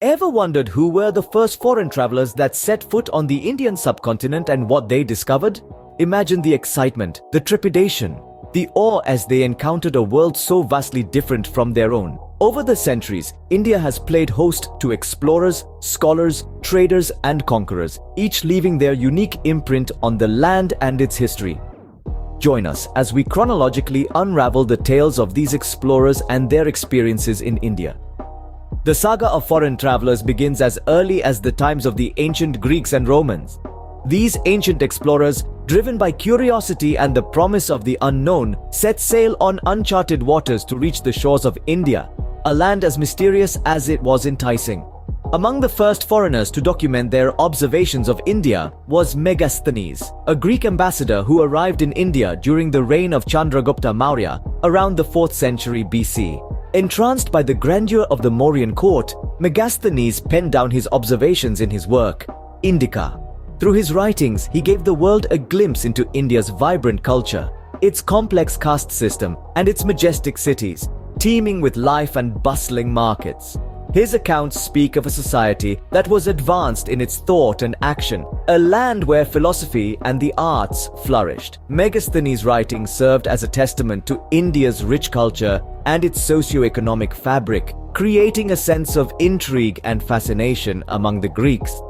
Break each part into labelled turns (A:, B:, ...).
A: Ever wondered who were the first foreign travelers that set foot on the Indian subcontinent and what they discovered? Imagine the excitement, the trepidation, the awe as they encountered a world so vastly different from their own. Over the centuries, India has played host to explorers, scholars, traders, and conquerors, each leaving their unique imprint on the land and its history. Join us as we chronologically unravel the tales of these explorers and their experiences in India. The saga of foreign travelers begins as early as the times of the ancient Greeks and Romans. These ancient explorers, driven by curiosity and the promise of the unknown, set sail on uncharted waters to reach the shores of India, a land as mysterious as it was enticing. Among the first foreigners to document their observations of India was Megasthenes, a Greek ambassador who arrived in India during the reign of Chandragupta Maurya around the 4th century BC. Entranced by the grandeur of the Mauryan court, Megasthenes penned down his observations in his work, Indica. Through his writings, he gave the world a glimpse into India's vibrant culture, its complex caste system, and its majestic cities, teeming with life and bustling markets. His accounts speak of a society that was advanced in its thought and action, a land where philosophy and the arts flourished. Megasthenes' writings served as a testament to India's rich culture and its socio-economic fabric, creating a sense of intrigue and fascination among the Greeks.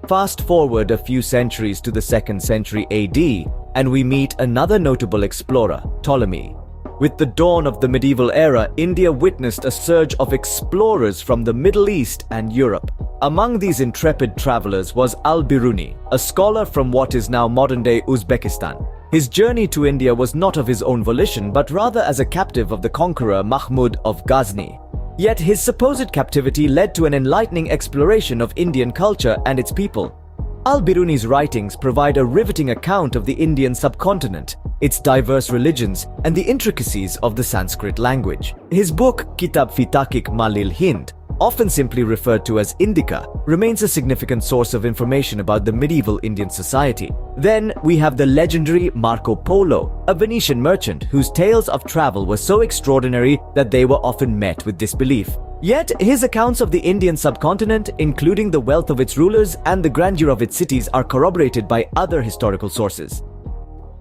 A: Fast forward a few centuries to the 2nd century AD, and we meet another notable explorer, Ptolemy. With the dawn of the medieval era, India witnessed a surge of explorers from the Middle East and Europe. Among these intrepid travelers was Al-Biruni, a scholar from what is now modern-day Uzbekistan. His journey to India was not of his own volition, but rather as a captive of the conqueror Mahmud of Ghazni. Yet his supposed captivity led to an enlightening exploration of Indian culture and its people. Al-Biruni's writings provide a riveting account of the Indian subcontinent, its diverse religions, and the intricacies of the Sanskrit language. His book, Kitab fi Tahqiq Malil Hind, often simply referred to as Indica, remains a significant source of information about the medieval Indian society. Then we have the legendary Marco Polo, a Venetian merchant whose tales of travel were so extraordinary that they were often met with disbelief. Yet his accounts of the Indian subcontinent, including the wealth of its rulers and the grandeur of its cities, are corroborated by other historical sources.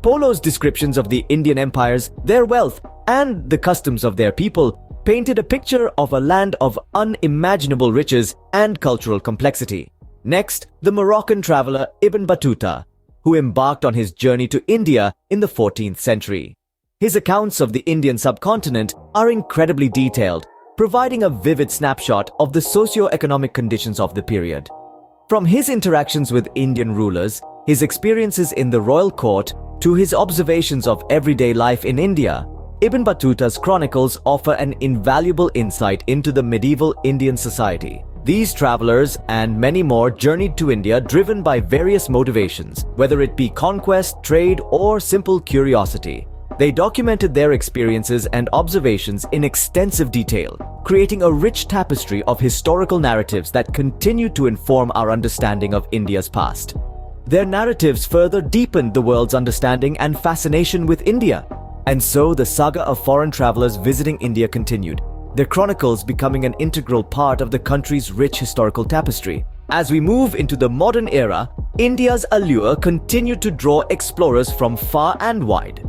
A: Polo's descriptions of the Indian empires, their wealth, and the customs of their people painted a picture of a land of unimaginable riches and cultural complexity. Next, the Moroccan traveler Ibn Battuta, who embarked on his journey to India in the 14th century. His accounts of the Indian subcontinent are incredibly detailed, providing a vivid snapshot of the socio-economic conditions of the period. From his interactions with Indian rulers, his experiences in the royal court, to his observations of everyday life in India, Ibn Battuta's chronicles offer an invaluable insight into the medieval Indian society. These travelers and many more journeyed to India driven by various motivations, whether it be conquest, trade, or simple curiosity. They documented their experiences and observations in extensive detail, creating a rich tapestry of historical narratives that continue to inform our understanding of India's past. Their narratives further deepened the world's understanding and fascination with India. And so the saga of foreign travelers visiting India continued, their chronicles becoming an integral part of the country's rich historical tapestry. As we move into the modern era, India's allure continued to draw explorers from far and wide.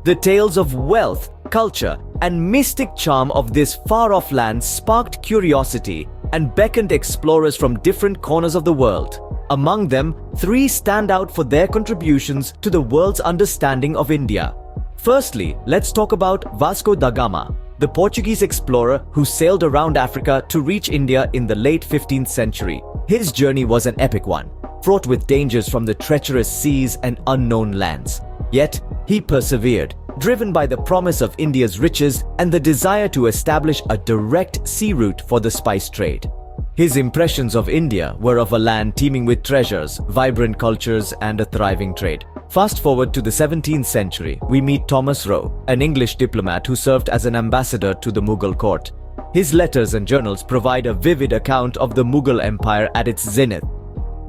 A: The tales of wealth, culture, and mystic charm of this far-off land sparked curiosity and beckoned explorers from different corners of the world. Among them, 3 stand out for their contributions to the world's understanding of India. Firstly, let's talk about Vasco da Gama, the Portuguese explorer who sailed around Africa to reach India in the late 15th century. His journey was an epic one, fraught with dangers from the treacherous seas and unknown lands. Yet, he persevered, driven by the promise of India's riches and the desire to establish a direct sea route for the spice trade. His impressions of India were of a land teeming with treasures, vibrant cultures, and a thriving trade. Fast forward to the 17th century, we meet Thomas Roe, an English diplomat who served as an ambassador to the Mughal court. His letters and journals provide a vivid account of the Mughal Empire at its zenith.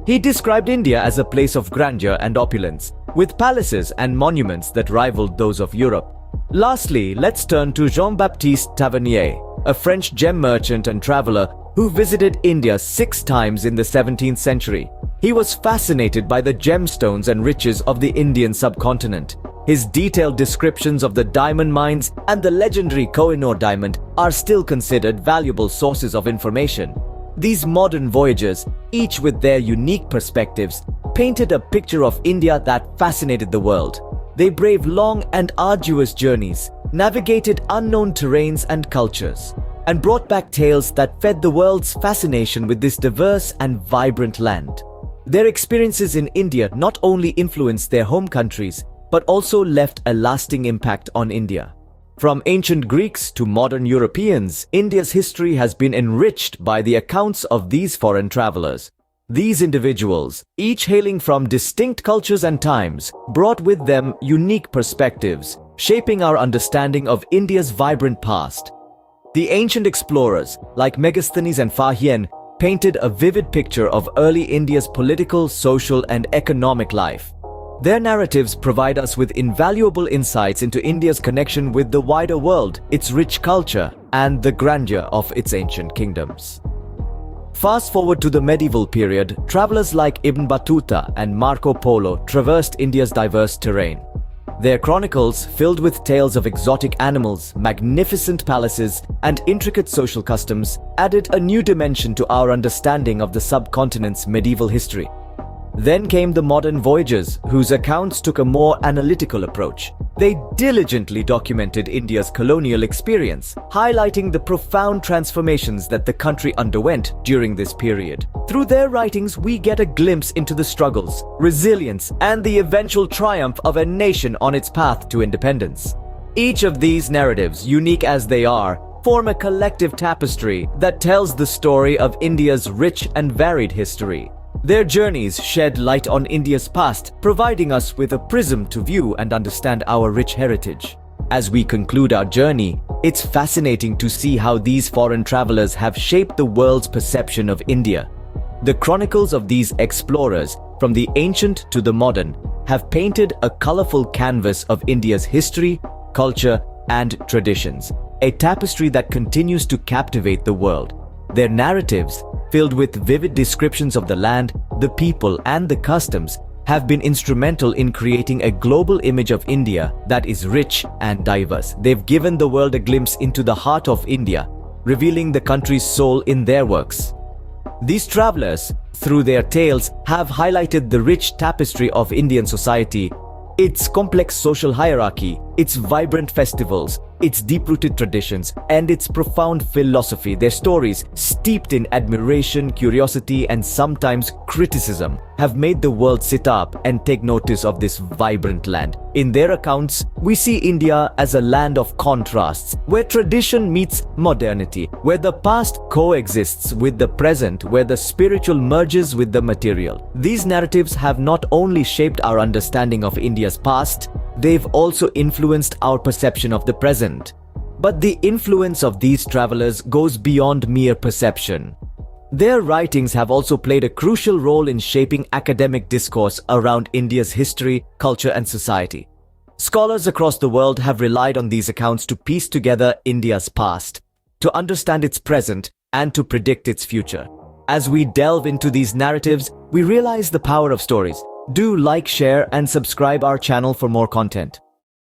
A: He described India as a place of grandeur and opulence, with palaces and monuments that rivaled those of Europe. Lastly, let's turn to Jean-Baptiste Tavernier, a French gem merchant and traveler who visited India 6 times in the 17th century. He was fascinated by the gemstones and riches of the Indian subcontinent. His detailed descriptions of the diamond mines and the legendary Koh-i-Noor diamond are still considered valuable sources of information. These modern voyagers, each with their unique perspectives, painted a picture of India that fascinated the world. They braved long and arduous journeys, navigated unknown terrains and cultures, and brought back tales that fed the world's fascination with this diverse and vibrant land. Their experiences in India not only influenced their home countries, but also left a lasting impact on India. From ancient Greeks to modern Europeans, India's history has been enriched by the accounts of these foreign travelers. These individuals, each hailing from distinct cultures and times, brought with them unique perspectives, shaping our understanding of India's vibrant past. The ancient explorers, like Megasthenes and Fahian, painted a vivid picture of early India's political, social, and economic life. Their narratives provide us with invaluable insights into India's connection with the wider world, its rich culture, and the grandeur of its ancient kingdoms. Fast forward to the medieval period, travelers like Ibn Battuta and Marco Polo traversed India's diverse terrain. Their chronicles, filled with tales of exotic animals, magnificent palaces, and intricate social customs, added a new dimension to our understanding of the subcontinent's medieval history. Then came the modern voyagers, whose accounts took a more analytical approach. They diligently documented India's colonial experience, highlighting the profound transformations that the country underwent during this period. Through their writings, we get a glimpse into the struggles, resilience, and the eventual triumph of a nation on its path to independence. Each of these narratives, unique as they are, form a collective tapestry that tells the story of India's rich and varied history. Their journeys shed light on India's past, providing us with a prism to view and understand our rich heritage. As we conclude our journey, it's fascinating to see how these foreign travelers have shaped the world's perception of India. The chronicles of these explorers, from the ancient to the modern, have painted a colorful canvas of India's history, culture, and traditions, a tapestry that continues to captivate the world. Their narratives, filled with vivid descriptions of the land, the people, and the customs, have been instrumental in creating a global image of India that is rich and diverse. They've given the world a glimpse into the heart of India, revealing the country's soul in their works. These travelers, through their tales, have highlighted the rich tapestry of Indian society, its complex social hierarchy, its vibrant festivals, its deep-rooted traditions, and its profound philosophy. Their stories, steeped in admiration, curiosity, and sometimes criticism, have made the world sit up and take notice of this vibrant land. In their accounts, we see India as a land of contrasts, where tradition meets modernity, where the past coexists with the present, where the spiritual merges with the material. These narratives have not only shaped our understanding of India's past, they've also influenced our perception of the present. But the influence of these travelers goes beyond mere perception. Their writings have also played a crucial role in shaping academic discourse around India's history, culture, and society. Scholars across the world have relied on these accounts to piece together India's past, to understand its present, and to predict its future. As we delve into these narratives, we realize the power of stories. Do like, share, and subscribe our channel for more content.